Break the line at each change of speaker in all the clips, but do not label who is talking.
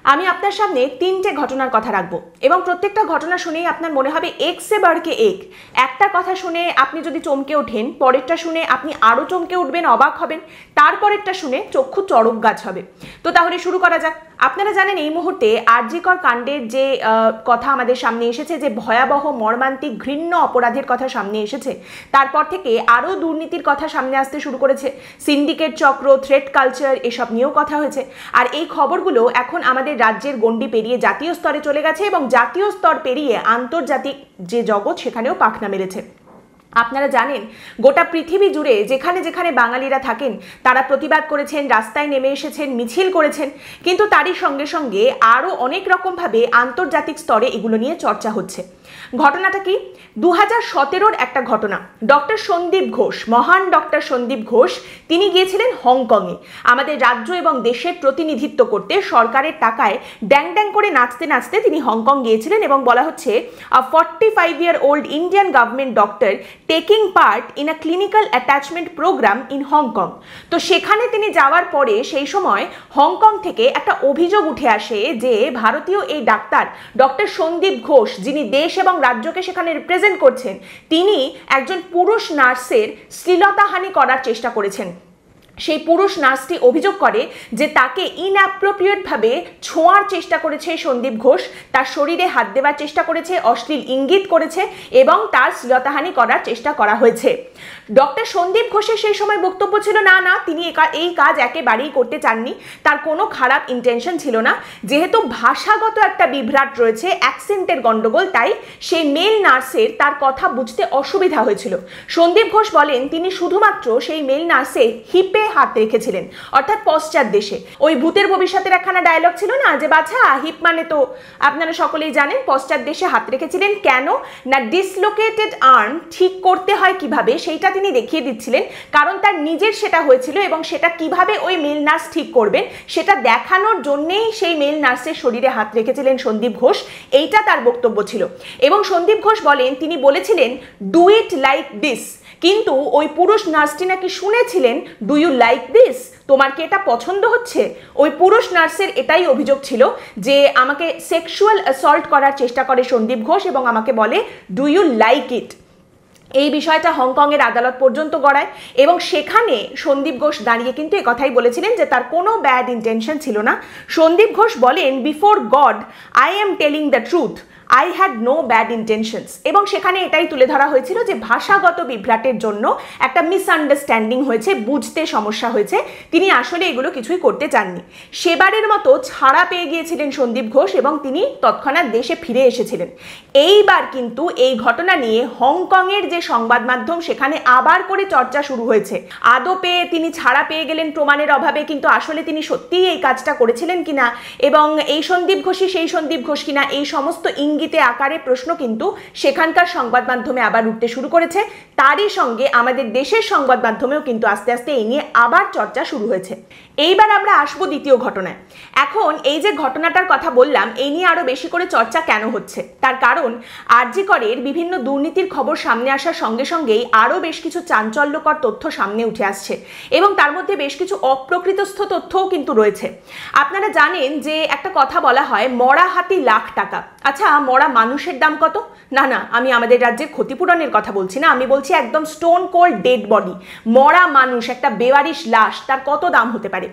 আমি আপনার সামনে তিনটে ঘটনার কথা রাখবো এবং প্রত্যেকটা ঘটনা শুনেই আপনার মনে হবে এক সে বাড়কে এক। একটা কথা শুনে আপনি যদি চমকে ওঠেন, পরেরটা শুনে আপনি আরও চমকে উঠবেন, অবাক হবেন, তারপরেরটা শুনে চক্ষু চড়ক গাছ হবে। তো তাহলে শুরু করা যাক। আপনারা জানেন এই মুহূর্তে আরজিকর কাণ্ডের যে কথা আমাদের সামনে এসেছে, যে ভয়াবহ মর্মান্তিক ঘৃণ্য অপরাধের কথা সামনে এসেছে, তারপর থেকে আরও দুর্নীতির কথা সামনে আসতে শুরু করেছে। সিন্ডিকেট চক্র, থ্রেট কালচার, এসব নিয়েও কথা হয়েছে। আর এই খবরগুলো এখন আমাদের রাজ্যের গণ্ডি পেরিয়ে জাতীয় স্তরে চলে গেছে এবং জাতীয় স্তর পেরিয়ে আন্তর্জাতিক যে জগৎ সেখানেও পাখনা মেলেছে। আপনারা জানেন গোটা পৃথিবী জুড়ে যেখানে যেখানে বাঙালিরা থাকেন তারা প্রতিবাদ করেছেন, রাস্তায় নেমে এসেছেন, মিছিল করেছেন, কিন্তু তারই সঙ্গে সঙ্গে আরও অনেক রকমভাবে আন্তর্জাতিক স্তরে এগুলো নিয়ে চর্চা হচ্ছে। ঘটনাটা কি? 2017-র একটা ঘটনা। ডক্টর সন্দীপ ঘোষ, মহান ডক্টর সন্দীপ ঘোষ, তিনি গিয়েছিলেন হংকংয়ে আমাদের রাজ্য এবং দেশের প্রতিনিধিত্ব করতে। সরকারের টাকায় ড্যাং ড্যাং করে নাচতে নাচতে তিনি হংকং গিয়েছিলেন এবং বলা হচ্ছে a 45-year-old Indian government doctor taking part in a clinical attachment programme in Hong Kong. তো সেখানে তিনি যাওয়ার পরে সেই সময় হংকং থেকে একটা অভিযোগ উঠে আসে যে ভারতীয় এই ডাক্তার ডক্টর সন্দীপ ঘোষ, যিনি দেশ এবং রাজ্যকে সেখানে রিপ্রেজেন্ট করছেন, তিনি একজন পুরুষ নার্সের শ্লীলতাহানি করার চেষ্টা করেছেন। সেই পুরুষ নার্সটি অভিযোগ করে যে তাকে ইনঅ্যাপ্রোপ্রিয়েটভাবে ছোঁয়ার চেষ্টা করেছে সন্দীপ ঘোষ, তার শরীরে হাত দেওয়ার চেষ্টা করেছে, অশ্লীল ইঙ্গিত করেছে এবং তার শ্লীলতাহানি করার চেষ্টা করা হয়েছে। ডক্টর সন্দীপ ঘোষের সেই সময় বক্তব্য ছিল না না, তিনি এই কাজ একেবারেই করতে চাননি, তার কোনো খারাপ ইন্টেনশন ছিল না। যেহেতু ভাষাগত একটা বিভ্রাট রয়েছে, অ্যাকসেন্টের গণ্ডগোল, তাই সেই মেল নার্সের তার কথা বুঝতে অসুবিধা হয়েছিল। সন্দীপ ঘোষ বলেন তিনি শুধুমাত্র সেই মেল নার্সের হিপে হাত রেখেছিলেন, অর্থাৎ পশ্চাৎ দেশে। ওই ভূতের ভবিষ্যতের একখানা ডায়লগ ছিল না, যে বাছা হিপ মানে তো আপনারা সকলেই জানেন, পশ্চাৎ দেশে হাত রেখেছিলেন। কেন না, ডিসলোকেটেড আর্ম ঠিক করতে হয় কিভাবে সেইটা তিনি দেখিয়ে দিচ্ছিলেন, কারণ তার নিজের সেটা হয়েছিল এবং সেটা কিভাবে ওই মেল নার্স ঠিক করবেন সেটা দেখানোর জন্যেই সেই মেল নার্সের শরীরে হাত রেখেছিলেন সন্দীপ ঘোষ, এইটা তার বক্তব্য ছিল। এবং সন্দীপ ঘোষ বলেন তিনি বলেছিলেন ডু ইট লাইক দিস, কিন্তু ওই পুরুষ নার্সটি নাকি শুনেছিলেন ডু ইউ লাইক দিস, তোমার কি এটা পছন্দ হচ্ছে? ওই পুরুষ নার্সের এটাই অভিযোগ ছিল যে আমাকে সেক্সুয়াল অ্যাসল্ট করার চেষ্টা করে সন্দীপ ঘোষ এবং আমাকে বলে ডু ইউ লাইক ইট। এই বিষয়টা হংকংয়ের আদালত পর্যন্ত গড়ায় এবং সেখানে সন্দীপ ঘোষ দাঁড়িয়ে কিন্তু একথাই বলেছিলেন যে তার কোনো ব্যাড ইন্টেনশন ছিল না। সন্দীপ ঘোষ বলেন before God I am telling the truth, I had no bad intentions. এবং সেখানে এটাই তুলে ধরা হয়েছিল যে ভাষাগত বিভ্রাটের জন্য একটা মিসআন্ডারস্ট্যান্ডিং হয়েছে, বুঝতে সমস্যা হয়েছে, তিনি আসলে এগুলো কিছুই করতে চাননি। সেবারের মতো ছাড়া পেয়ে গিয়েছিলেন সন্দীপ ঘোষ এবং তিনি তৎক্ষণাৎ দেশে ফিরে এসেছিলেন। এইবার কিন্তু এই ঘটনা নিয়ে হংকংয়ের যে সংবাদ মাধ্যম সেখানে আবার করে চর্চা শুরু হয়েছে। আদৌ পেয়ে তিনি ছাড়া পেয়ে গেলেন প্রমাণের অভাবে, কিন্তু আসলে তিনি সত্যিই এই কাজটা করেছিলেন কিনা এবং এই সন্দীপ ঘোষই সেই সন্দীপ ঘোষ কিনা, এই সমস্ত ইঙ্গিতে আকারে প্রশ্ন কিন্তু সেখানকার সংবাদ মাধ্যমে আবার উঠতে শুরু করেছে। তারই সঙ্গে আমাদের দেশের সংবাদ মাধ্যমেও কিন্তু আস্তে আস্তে এই নিয়ে আবার চর্চা শুরু হয়েছে। এইবার আমরা আসবো দ্বিতীয় ঘটনায়। এখন এই যে ঘটনাটার কথা বললাম, এই নিয়ে আরো বেশি করে চর্চা কেন হচ্ছে, তার কারণ আরজিকরের বিভিন্ন দুর্নীতির খবর সামনে আসার সঙ্গে সঙ্গেই আরো বেশ কিছু চাঞ্চল্যকর তথ্য সামনে উঠে আসছে এবং তার মধ্যে বেশ কিছু অপ্রকৃতস্থ তথ্যও কিন্তু রয়েছে। আপনারা জানেন যে একটা কথা বলা হয় মরা হাতি লাখ টাকা। আচ্ছা, মরা মানুষের দাম কত? না না, আমি আমাদের রাজ্যের ক্ষতিপূরণের কথা বলছি না, আমি বলছি একদম স্টোন কোল্ড ডেড বডি, মরা মানুষ, একটা বেওয়ারিশ লাশ, তার কত দাম হতে পারে?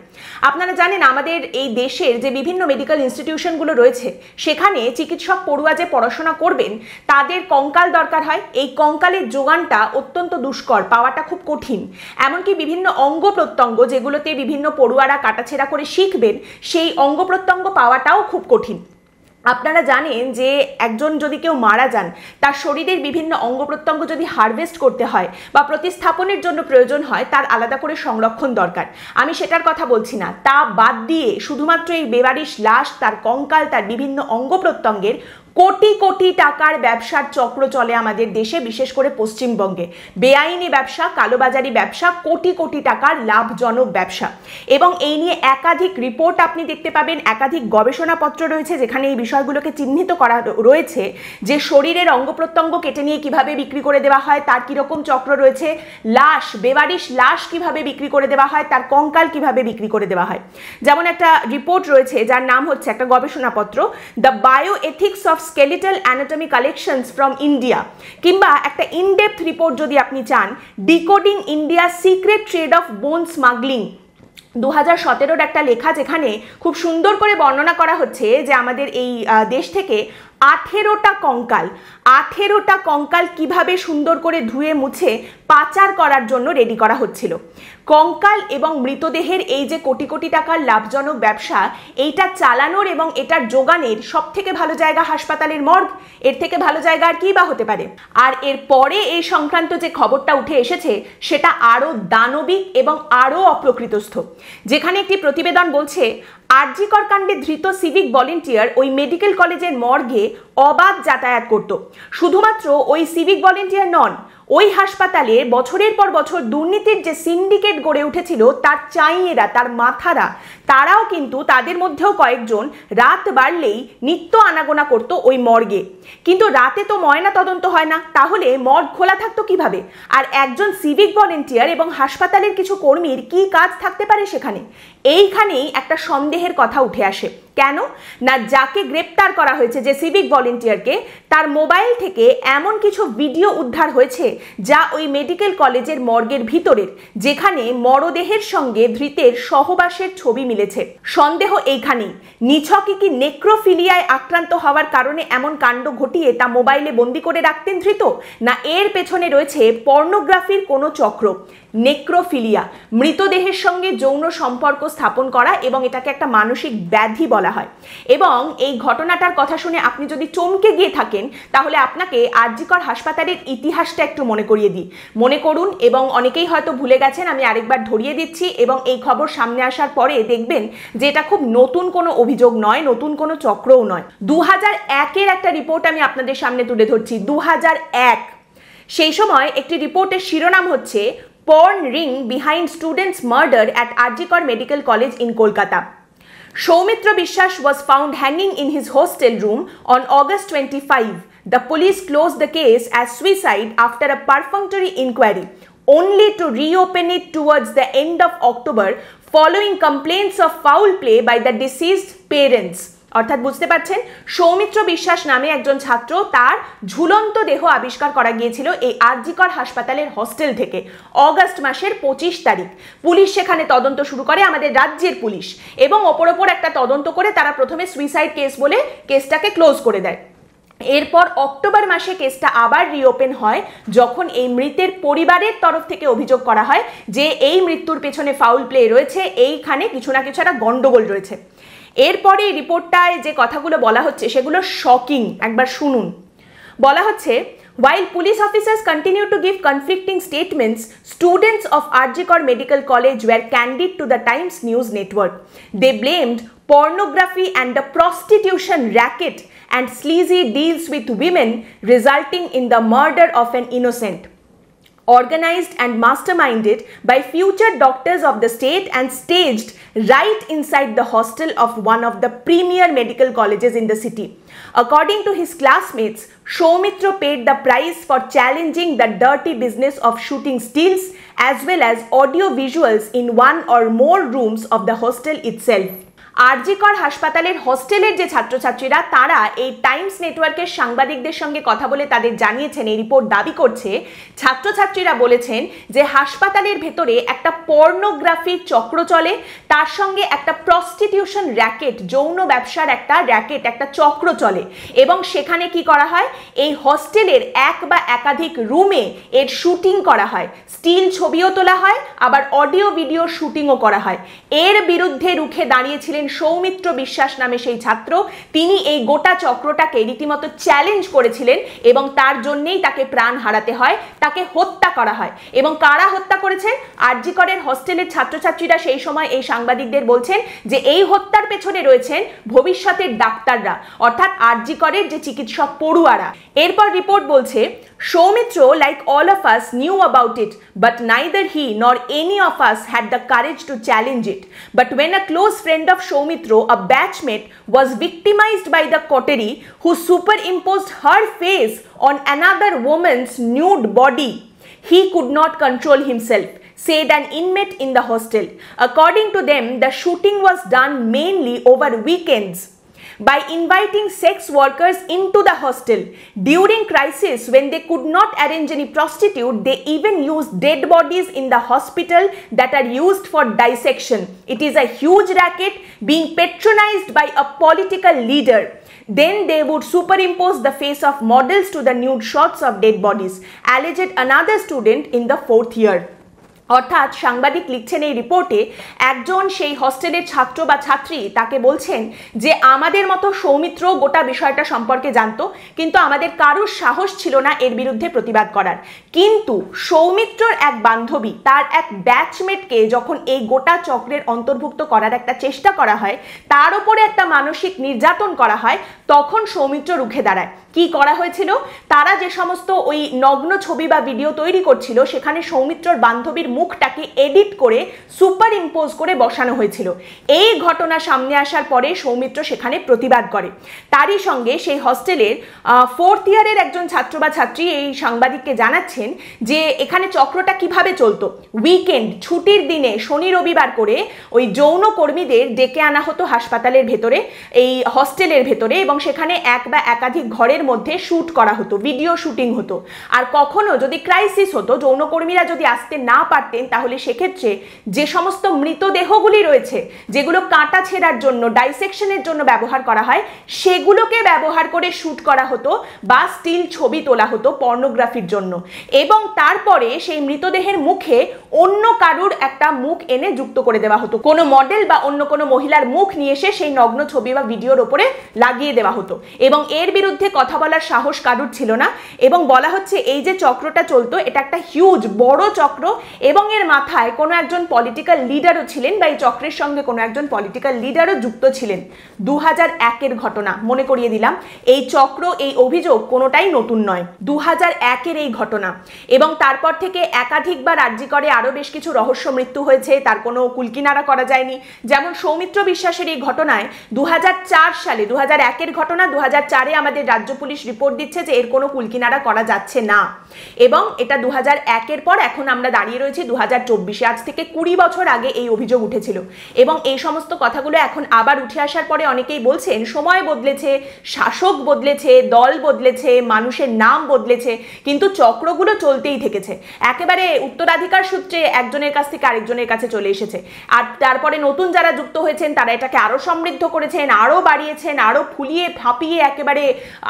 আপনারা জানেন আমাদের এই দেশের যে বিভিন্ন মেডিকেল ইনস্টিটিউশনগুলো রয়েছে সেখানে চিকিৎসক পড়ুয়া যে পড়াশোনা করবেন তাদের কঙ্কাল দরকার হয়। এই কঙ্কালের যোগানটা অত্যন্ত দুষ্কর, পাওয়াটা খুব কঠিন। এমনকি বিভিন্ন অঙ্গ প্রত্যঙ্গ যেগুলোতে বিভিন্ন পড়ুয়ারা কাটাছেঁড়া করে শিখবেন, সেই অঙ্গ প্রত্যঙ্গ পাওয়াটাও খুব কঠিন। আপনারা জানেন যে একজন যদি কেউ মারা যান, তার শরীরের বিভিন্ন অঙ্গ প্রত্যঙ্গ যদি হারভেস্ট করতে হয় বা প্রতিস্থাপনের জন্য প্রয়োজন হয়, তার আলাদা করে সংরক্ষণ দরকার। আমি সেটার কথা বলছি না। তা বাদ দিয়ে শুধুমাত্র এই বেওয়ারিশ লাশ, তার কঙ্কাল, তার বিভিন্ন অঙ্গ প্রত্যঙ্গের কোটি কোটি টাকার ব্যবসার চক্র চলে আমাদের দেশে, বিশেষ করে পশ্চিমবঙ্গে। বেআইনি ব্যবসা, কালোবাজারি ব্যবসা, কোটি কোটি টাকার লাভজনক ব্যবসা। এবং এই নিয়ে একাধিক রিপোর্ট আপনি দেখতে পাবেন, একাধিক গবেষণাপত্র রয়েছে যেখানে এই বিষয়গুলোকে চিহ্নিত করা রয়েছে যে শরীরের অঙ্গ প্রত্যঙ্গ কেটে নিয়ে কিভাবে বিক্রি করে দেওয়া হয়, তার কিরকম চক্র রয়েছে, লাশ, বেওয়ারিশ লাশ কিভাবে বিক্রি করে দেওয়া হয়, তার কঙ্কাল কিভাবে বিক্রি করে দেওয়া হয়। যেমন একটা রিপোর্ট রয়েছে যার নাম হচ্ছে, একটা গবেষণাপত্র, the bio ethics of skeletal anatomy collections from India, কিংবা একটা ইনডেপথ রিপোর্ট যদি আপনি চান, decoding India secret trade of বোন স্মাগলিং, 2017 একটা লেখা, যেখানে খুব সুন্দর করে বর্ণনা করা হচ্ছে যে আমাদের এই দেশ থেকে 18টা কঙ্কাল কিভাবে সুন্দর করে ধুয়ে মুছে পাচার করার জন্য রেডি করা হচ্ছিল। কঙ্কাল এবং মৃতদেহের এই যে কোটি কোটি টাকার লাভজনক ব্যবসা, এইটা চালানোর এবং এটার যোগানের সব থেকে ভালো জায়গা হাসপাতালের মর্গ। এর থেকে ভালো জায়গা আর কি বা হতে পারে। আর এর পরে এই সংক্রান্ত যে খবরটা উঠে এসেছে সেটা আরো দানবিক এবং আরো অপ্রকৃতস্থ, যেখানে একটি প্রতিবেদন বলছে আরজিকর কাণ্ডে ধৃত সিভিক ভলেন্টিয়ার ওই মেডিকেল কলেজের মর্গে অবাধ যাতায়াত করত। শুধুমাত্র ওই সিভিক ভলেন্টিয়ার নন, ওই হাসপাতালে বছরের পর বছর দুর্নীতির যে সিন্ডিকেট গড়ে উঠেছিল তার চাইয়েরা, তার মাথারা, তারাও কিন্তু, তাদের মধ্যেও কয়েকজন রাত বাড়লেই নিত্য আনাগোনা করতো ওই মর্গে। কিন্তু রাতে তো ময়না তদন্ত হয় না, তাহলে মর্গ খোলা থাকতো কিভাবে? আর একজন সিভিক ভলেন্টিয়ার এবং হাসপাতালের কিছু কর্মীর কি কাজ থাকতে পারে সেখানে? এইখানেই একটা সন্দেহের কথা উঠে আসে। কেন না, যাকে গ্রেপ্তার করা হয়েছে, যে সিভিক ভলেন্টিয়ারকে, তার মোবাইল থেকে এমন কিছু ভিডিও উদ্ধার হয়েছে যা ওই মেডিকেল কলেজের মর্গের ভিতরের, যেখানে মরদেহের সঙ্গে ধৃতের সহবাসের ছবি মিলেছে। সন্দেহ এইখানেই, নিছকই কি নেক্রোফিলিয়ায় আক্রান্ত হওয়ার কারণে এমন কাণ্ড ঘটিয়ে তা মোবাইলে বন্দি করে রাখতেন ধৃত, না এর পেছনে রয়েছে পর্নোগ্রাফির কোনো চক্র? নেক্রোফিলিয়া, মৃতদেহের সঙ্গে যৌন সম্পর্ক স্থাপন করা, এবং এটাকে একটা মানসিক ব্যাধি বলা হয়। এবং এই ঘটনাটার কথা শুনে আপনি যদি চমকে গিয়ে থাকেন, তাহলে আপনাকে আরজিকর হাসপাতালের ইতিহাসটা একটু মনে করিয়ে দিই। মনে করুন, এবং অনেকেই হয়তো ভুলে গেছেন, আমি আরেকবার ধরিয়ে দিচ্ছি। এবং এই খবর সামনে আসার পরে দেখবেন যে এটা খুব নতুন কোনো অভিযোগ নয়, নতুন কোনো চক্রও নয়। 2001-এর একটা রিপোর্ট আমি আপনাদের সামনে তুলে ধরছি। 2001, সেই সময় একটি রিপোর্টের শিরোনাম হচ্ছে Porn ring behind students' murder at Arjikar Medical College in Kolkata. Soumitra Biswas was found hanging in his hostel room on August 25. The police closed the case as suicide after a perfunctory inquiry, only to reopen it towards the end of October following complaints of foul play by the deceased parents. অর্থাৎ বুঝতে পারছেন, সৌমিত্র বিশ্বাস নামে একজন ছাত্র, তার ঝুলন্ত দেহ আবিষ্কার করা গিয়েছিল এই আরজিকর হাসপাতালের হস্টেল থেকে অগস্ট মাসের 25 তারিখ। পুলিশ সেখানে তদন্ত শুরু করে, আমাদের রাজ্যের পুলিশ, এবং ওপর একটা তদন্ত করে তারা প্রথমে সুইসাইড কেস বলে কেসটাকে ক্লোজ করে দেয়। এরপর অক্টোবর মাসে কেসটা আবার রিওপেন হয়, যখন এই মৃতের পরিবারের তরফ থেকে অভিযোগ করা হয় যে এই মৃত্যুর পেছনে ফাউল প্লে রয়েছে, এইখানে কিছু না কিছু একটা গন্ডগোল রয়েছে। এরপরে এই রিপোর্টটায় যে কথাগুলো বলা হচ্ছে সেগুলো শকিং, একবার শুনুন। বলা হচ্ছে, while police officers continue to give conflicting statements, students of Arjikar Medical College were candid to the Times News Network. They blamed pornography and the prostitution racket and sleazy deals with women resulting in the murder of an innocent, organized and masterminded by future doctors of the state and staged right inside the hostel of one of the premier medical colleges in the city. According to his classmates, Soumitra paid the price for challenging the dirty business of shooting stills as well as audio visuals in one or more rooms of the hostel itself. RG Kar হাসপাতালের হস্টেলের যে ছাত্রছাত্রীরা, তারা এই Times নেটওয়ার্কের সাংবাদিকদের সঙ্গে কথা বলে তাদের জানিয়েছেন, এই রিপোর্ট দাবি করছে, ছাত্রছাত্রীরা বলেছেন যে হাসপাতালের ভেতরে একটা পর্নোগ্রাফির চক্র চলে, তার সঙ্গে একটা প্রস্টিটিউশন র্যাকেট, যৌন ব্যবসার একটা র্যাকেট, একটা চক্র চলে। এবং সেখানে কি করা হয়, এই হস্টেলের এক বা একাধিক রুমে এর শুটিং করা হয়, স্টিল ছবিও তোলা হয়, আবার অডিও ভিডিও শুটিংও করা হয়। এর বিরুদ্ধে রুখে দাঁড়িয়েছিলেন সৌমিত্র বিশ্বাস নামে সেই ছাত্র, তিনি এই গোটা চক্রটাকে রীতিমতো চ্যালেঞ্জ করেছিলেন এবং তার জন্যেই তাকে প্রাণ হারাতে হয়, তাকে হত্যা করা হয়। এবং কারা হত্যা করেছে? আরজি করের হস্টেলের ছাত্রছাত্রীরা সেই সময় এই সাংবাদিকদের বলছেন যে এই হত্যার পেছনে রয়েছেন ভবিষ্যতের ডাক্তাররা, অর্থাৎ আরজি করের যে চিকিৎসক পড়ুয়ারা। এরপর রিপোর্ট বলছে, Soumitra, like all of us, knew about it, but neither he nor any of us had the courage to challenge it. But when a close friend of Soumitra, a batchmate, was victimized by the coterie who superimposed her face on another woman's nude body, he could not control himself, said an inmate in the hostel. According to them, the shooting was done mainly over weekends by inviting sex workers into the hostel. During crisis, when they could not arrange any prostitute, they even used dead bodies in the hospital that are used for dissection. It is a huge racket being patronized by a political leader. Then they would superimpose the face of models to the nude shots of dead bodies, alleged another student in the 4th year. অর্থাৎ সাংবাদিক লিখছেন এই রিপোর্টে, একজন সেই হস্টেলের ছাত্র বা ছাত্রী তাকে বলছেন যে আমাদের মতো সৌমিত্র গোটা বিষয়টা সম্পর্কে জানতো, কিন্তু আমাদের কারোর সাহস ছিল না এর বিরুদ্ধে প্রতিবাদ করার। কিন্তু সৌমিত্রর এক বান্ধবী, তার এক ব্যাচমেটকে যখন এই গোটা চক্রের অন্তর্ভুক্ত করার একটা চেষ্টা করা হয়, তার উপরে একটা মানসিক নির্যাতন করা হয়, তখন সৌমিত্র রুখে দাঁড়ায়। কি করা হয়েছিল? তারা যে সমস্ত ওই নগ্ন ছবি বা ভিডিও তৈরি করছিল, সেখানে সৌমিত্রর বান্ধবীর মুখটাকে এডিট করে সুপার ইম্পোজ করে বসানো হয়েছিল। এই ঘটনা সামনে আসার পরে সৌমিত্র সেখানে প্রতিবাদ করে। তারই সঙ্গে সেই হস্টেলের 4th ইয়ারের একজন ছাত্র বা ছাত্রী এই সাংবাদিককে জানাচ্ছেন যে এখানে চক্রটা কিভাবে চলতো। উইকেন্ড, ছুটির দিনে, শনি রবিবার করে ওই যৌন কর্মীদের ডেকে আনা হতো হাসপাতালের ভেতরে, এই হস্টেলের ভেতরে, এবং সেখানে এক বা একাধিক ঘরের মধ্যে শুট করা হতো, ভিডিও শুটিং হতো। আর কখনো যদি ক্রাইসিস হতো, যৌনকর্মীরা যদি আসতে না পারতেন, তাহলে সেক্ষেত্রে যে সমস্ত মৃতদেহগুলি রয়েছে, যেগুলো কাটা ছেঁড়ার জন্য, ডাইসেকশনের জন্য ব্যবহার করা হয়, সেগুলোকে ব্যবহার করে শুট করা হতো বা স্টিল ছবি তোলা হতো পর্নোগ্রাফির জন্য। এবং তারপরে সেই মৃতদেহের মুখে অন্য কারুর একটা মুখ এনে যুক্ত করে দেওয়া হতো, কোনো মডেল বা অন্য কোনো মহিলার মুখ নিয়ে এসে সেই নগ্ন ছবি বা ভিডিওর ওপরে লাগিয়ে দেওয়া হতো। এবং এর বিরুদ্ধে কথা বলার সাহস কারুর ছিল না। এবং বলা হচ্ছে এই যে চক্রটা চলতো, এটা একটা হিউজ বড় চক্র, এবং এর মাথায় কোনো একজন পলিটিক্যাল লিডারও ছিলেন, বা এই চক্রের সঙ্গে কোনো একজন পলিটিক্যাল লিডারও যুক্ত ছিলেন। 2001-এর ঘটনা, মনে করিয়ে দিলাম, এই চক্র, এই অভিযোগ কোনোটাই নতুন নয়, 2001-এর এই ঘটনা। এবং তারপর থেকে একাধিকবার আরজি করে আরও বেশ কিছু রহস্য মৃত্যু হয়েছে, তার কোনো কুলকিনারা করা যায়নি। যেমন সৌমিত্র বিশ্বাসের এই ঘটনায় 2004 সালে, 2001-এর ঘটনা, 2004-এ আমাদের রাজ্য পুলিশ রিপোর্ট দিচ্ছে যে এর কোনো কুলকিনারা করা যাচ্ছে না। এবং এটা 2001-এর পর এখন আমরা দাঁড়িয়ে রয়েছি 2024-এ, আজ থেকে 20 বছর আগে এই অভিযোগ উঠেছিল। এবং এই সমস্ত কথাগুলো এখন আবার উঠে আসার পরে অনেকেই বলছেন সময় বদলেছে, শাসক বদলেছে, দল বদলেছে, মানুষের নাম বদলেছে, কিন্তু চক্রগুলো চলতেই থেকেছে। একেবারে উত্তরাধিকার সূত্রে একজনের কাছ থেকে আরেকজনের কাছে চলে এসেছে। আর তারপরে নতুন যারা যুক্ত হয়েছেন তারা এটাকে আরো সমৃদ্ধ করেছেন, আরো বাড়িয়েছেন, আরো ফুলিয়ে ফাঁপিয়ে একেবারে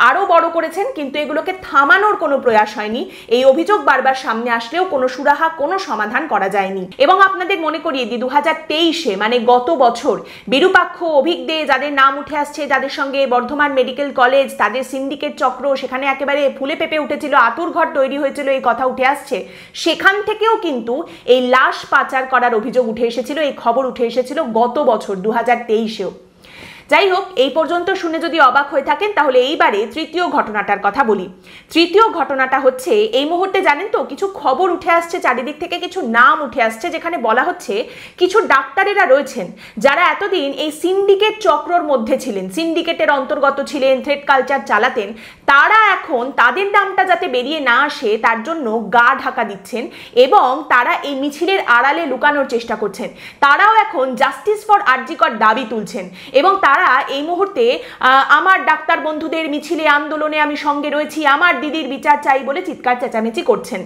আরো বড় করেছেন, কিন্তু এগুলোকে থামানোর কোনো প্রয়াস হয়নি। এই অভিযোগ বারবার সামনে আসলেও কোনো সুরাহা, কোনো সমাধান করা যায়নি। এবং আপনাদের মনে করিয়ে দিই, 2023-এ মানে গত বছর বিরূপাক্ষ, অভিক দে, যাদের নাম উঠে আসছে, যাদের সঙ্গে বর্ধমান মেডিকেল কলেজ, তাদের সিন্ডিকেট চক্র, সেখানে একেবারে ফুলে পেঁপে উঠেছিল, আতুর ঘর তৈরি হয়েছিল, এই কথা উঠে আসছে। সেখান থেকেও কিন্তু এই লাশ পাচার করার অভিযোগ উঠে এসেছিল, এই খবর উঠে এসেছিল গত বছর 2023-এও। যাই হোক, এই পর্যন্ত শুনে যদি অবাক হয়ে থাকেন, তাহলে এইবারে তৃতীয় ঘটনাটার কথা বলি। তৃতীয় ঘটনাটা হচ্ছে, এই মুহূর্তে জানেন তো কিছু খবর উঠে আসছে, চারিদিক থেকে কিছু নাম উঠে আসছে, যেখানে বলা হচ্ছে কিছু ডাক্তারেরা রয়েছেন যারা এতদিন এই সিন্ডিকেট চক্রর মধ্যে ছিলেন, সিন্ডিকেটের অন্তর্গত ছিলেন, থ্রেড কালচার চালাতেন, তারা এখন তাদের নামটা যাতে বেরিয়ে না আসে তার জন্য গা ঢাকা দিচ্ছেন, এবং তারা এই মিছিলের আড়ালে লুকানোর চেষ্টা করছেন। তারাও এখন জাস্টিস ফর আরজি কর দাবি তুলছেন, এবং তারা এই মুহূর্তে আমার ডাক্তার বন্ধুদের মিছিলে, আন্দোলনে আমি সঙ্গে রয়েছি, আমার দিদির বিচার চাই বলে চিৎকার চেঁচামেচি করছেন।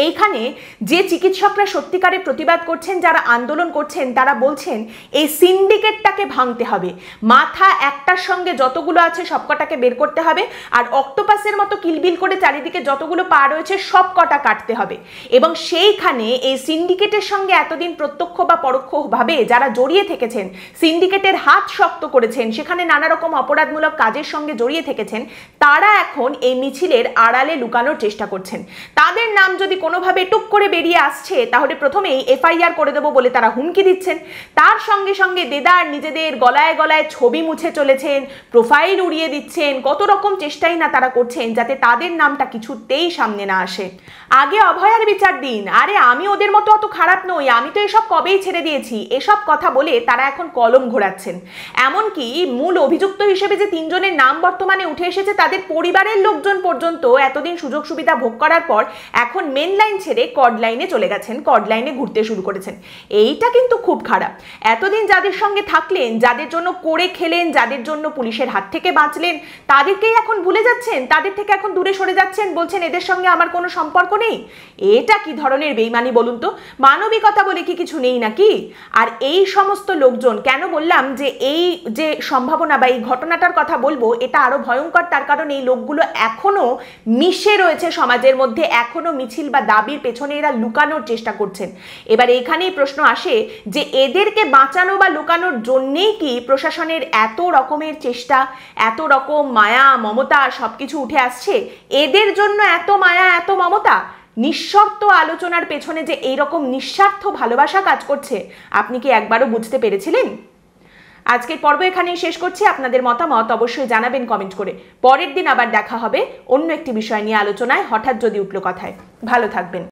এইখানে যে চিকিৎসকরা সত্যিকারের প্রতিবাদ করছেন, যারা আন্দোলন করছেন, তারা বলছেন এই সিন্ডিকেটটাকে ভাঙতে হবে, মাথা একটার সঙ্গে যতগুলো আছে সবকটাকে বের করতে হবে, আর অক্টোপাসের মতো কিলবিল করে চারিদিকে যতগুলো পা রয়েছে সব কটা কাটতে হবে। এবং সেইখানে এই সিন্ডিকেটের সঙ্গে এতদিন প্রত্যক্ষ বা পরোক্ষভাবে যারা জড়িয়ে থেকেছেন, সিন্ডিকেটের হাত শক্ত করেছেন, সেখানে নানা রকম অপরাধমূলক কাজের সঙ্গে জড়িয়ে থেকেছেন, তারা এখন এই মিছিলের আড়ালে লুকানোর চেষ্টা করছেন। তাদের নাম যদি কোনোভাবে টুক করে বেরিয়ে আসছে তাহলে প্রথমেই এফআইআর করে দেবো বলে তারা হুমকি দিচ্ছেন। তার সঙ্গে সঙ্গে দেদার নিজেদের গলায় গলায় ছবি মুছে চলেছেন, প্রোফাইল উড়িয়ে দিচ্ছেন, কত রকম চেষ্টাই না তারা করছেন যাতে তাদের নামটা কিছুতেই সামনে না আসে। আগে অভয়ার বিচার দিন, আরে আমি ওদের মতো অত খারাপ নই, আমি তো এসব কবেই ছেড়ে দিয়েছি, এসব কথা বলে তারা এখন কলম ঘোরাচ্ছেন। এমনকি মূল অভিযুক্ত হিসেবে যে 3 জনের নাম বর্তমানে উঠে এসেছে, তাদের পরিবারের লোকজন পর্যন্ত এতদিন সুযোগ সুবিধা ভোগ করার পর এখন মেন লাইন ছেড়ে কর্ড লাইনে চলে গেছেন, কর্ড লাইনে ঘুরতে শুরু করেছেন। এইটা কিন্তু খুব খারাপ। এতদিন যাদের সঙ্গে থাকলেন, যাদের জন্য করে খেলেন, যাদের জন্য পুলিশের হাত থেকে বাঁচলেন, তাদেরকেই এখন ভুলে যাচ্ছেন, তাদের থেকে এখন দূরে সরে যাচ্ছেন, বলছেন এদের সঙ্গে আমার কোনো সম্পর্ক নেই। এটা কি ধরনের বেইমানি বলুন তো? মানবিকতা বলে কি কিছু নেই নাকি? আর এই সমস্ত লোকজন, কেন বললাম যে এই যে সম্ভাবনা বা এই ঘটনাটার কথা বলবো, এটা আরো ভয়ঙ্কর, তার কারণ এই লোকগুলো এখনো মিশে রয়েছে সমাজের মধ্যে, এখনো মিছিল বা দাবির পেছনে এরা লুকানোর চেষ্টা করছেন। এবার এখানেই প্রশ্ন আসে যে এদেরকে বাঁচানো বা লুকানোর জন্যেই কি প্রশাসনের এত রকমের চেষ্টা, এত রকম মায়া মমতা সবকিছু উঠে আসছে? এদের জন্য এত মায়া, এত মমতা? নিঃশর্ত আলোচনার পেছনে যে এইরকম নিঃস্বার্থ ভালোবাসা কাজ করছে, আপনি কি একবারও বুঝতে পেরেছিলেন? আজকের পর্ব এখানেই শেষ করছি। আপনাদের মতামত অবশ্যই জানাবেন কমেন্ট করে। পরের দিন আবার দেখা হবে অন্য একটি বিষয় নিয়ে আলোচনায়, হঠাৎ যদি উঠলো কথায়। ভালো থাকবেন।